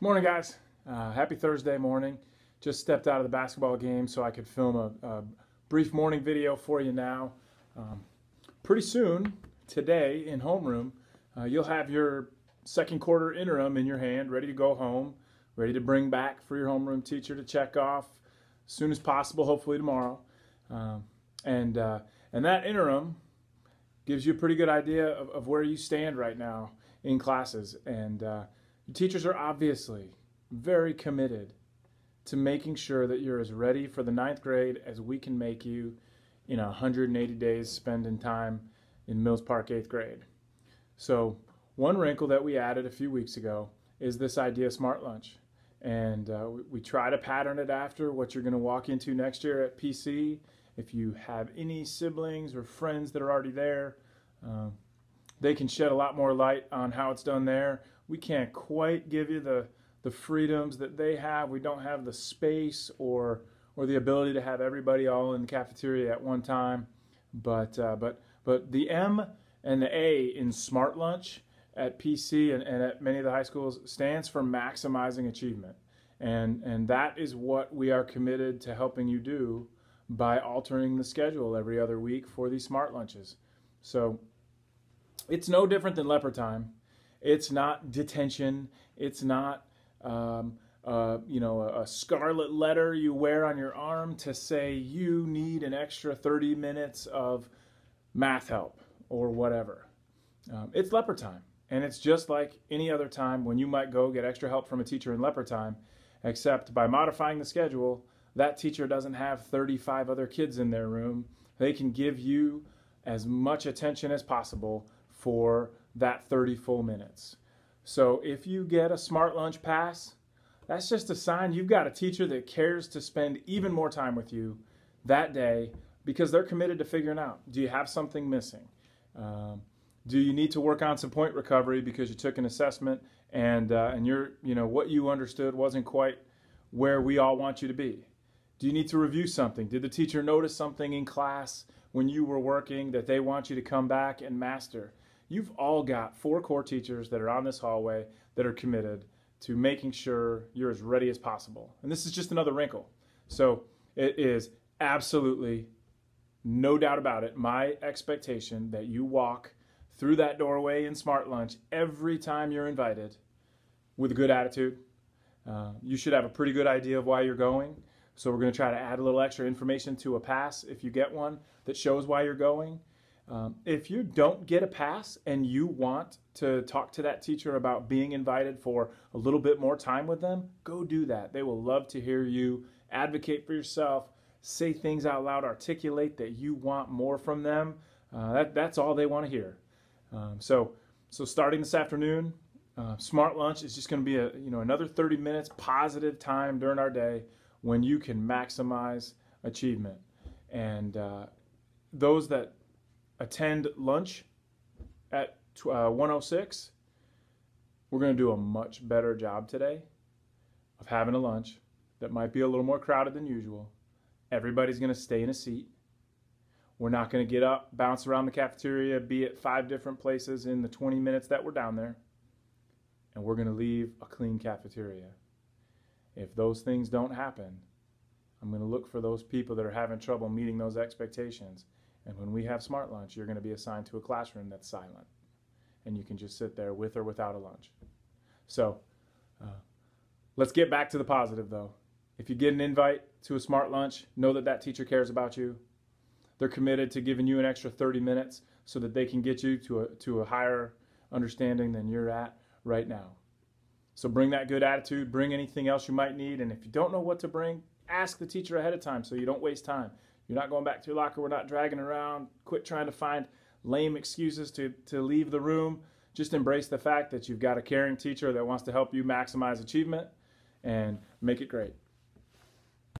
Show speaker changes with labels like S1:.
S1: Morning, guys. Happy Thursday morning. Just stepped out of the basketball game so I could film a brief morning video for you now. Pretty soon, today in homeroom, you'll have your second quarter interim in your hand, ready to go home, ready to bring back for your homeroom teacher to check off as soon as possible, hopefully tomorrow. And that interim gives you a pretty good idea of where you stand right now in classes. And your teachers are obviously very committed to making sure that you're as ready for the ninth grade as we can make you in 180 days spending time in Mills Park 8th grade. So one wrinkle that we added a few weeks ago is this idea of Smart Lunch. And we try to pattern it after what you're going to walk into next year at PC. If you have any siblings or friends that are already there, they can shed a lot more light on how it's done there. We can't quite give you the freedoms that they have. We don't have the space or the ability to have everybody all in the cafeteria at one time. But the M and the A in Smart Lunch at PC and at many of the high schools stands for maximizing achievement. And that is what we are committed to helping you do by altering the schedule every other week for these Smart Lunches. So it's no different than leopard time. It's not detention. It's not a scarlet letter you wear on your arm to say you need an extra 30 minutes of math help or whatever. It's leopard time. And it's just like any other time when you might go get extra help from a teacher in leopard time, except by modifying the schedule, that teacher doesn't have 35 other kids in their room. They can give you as much attention as possible for that 30 full minutes. So if you get a Smart Lunch pass, that's just a sign you've got a teacher that cares to spend even more time with you that day because they're committed to figuring out, do you have something missing? Do you need to work on some point recovery because you took an assessment and what you understood wasn't quite where we all want you to be? Do you need to review something? Did the teacher notice something in class when you were working that they want you to come back and master? You've all got 4 core teachers that are on this hallway that are committed to making sure you're as ready as possible. And this is just another wrinkle. So it is absolutely, no doubt about it, my expectation that you walk through that doorway in Smart Lunch every time you're invited with a good attitude. You should have a pretty good idea of why you're going. So we're going to try to add a little extra information to a pass if you get one that shows why you're going. If you don't get a pass and you want to talk to that teacher about being invited for a little bit more time with them, go do that. They will love to hear you advocate for yourself, say things out loud, articulate that you want more from them. That's all they want to hear. So starting this afternoon, Smart Lunch is just going to be another 30 minutes positive time during our day when you can maximize achievement. And those that attend lunch at 1:06, we're going to do a much better job today of having a lunch that might be a little more crowded than usual. Everybody's going to stay in a seat. We're not going to get up, bounce around the cafeteria, be at 5 different places in the 20 minutes that we're down there. And we're going to leave a clean cafeteria. If those things don't happen, I'm going to look for those people that are having trouble meeting those expectations. And when we have Smart Lunch, you're going to be assigned to a classroom that's silent. And you can just sit there with or without a lunch. So let's get back to the positive, though. If you get an invite to a Smart Lunch, know that that teacher cares about you. They're committed to giving you an extra 30 minutes so that they can get you to a higher understanding than you're at right now. So bring that good attitude, bring anything else you might need, and if you don't know what to bring, ask the teacher ahead of time so you don't waste time. You're not going back to your locker, we're not dragging around, quit trying to find lame excuses to leave the room. Just embrace the fact that you've got a caring teacher that wants to help you maximize achievement and make it great.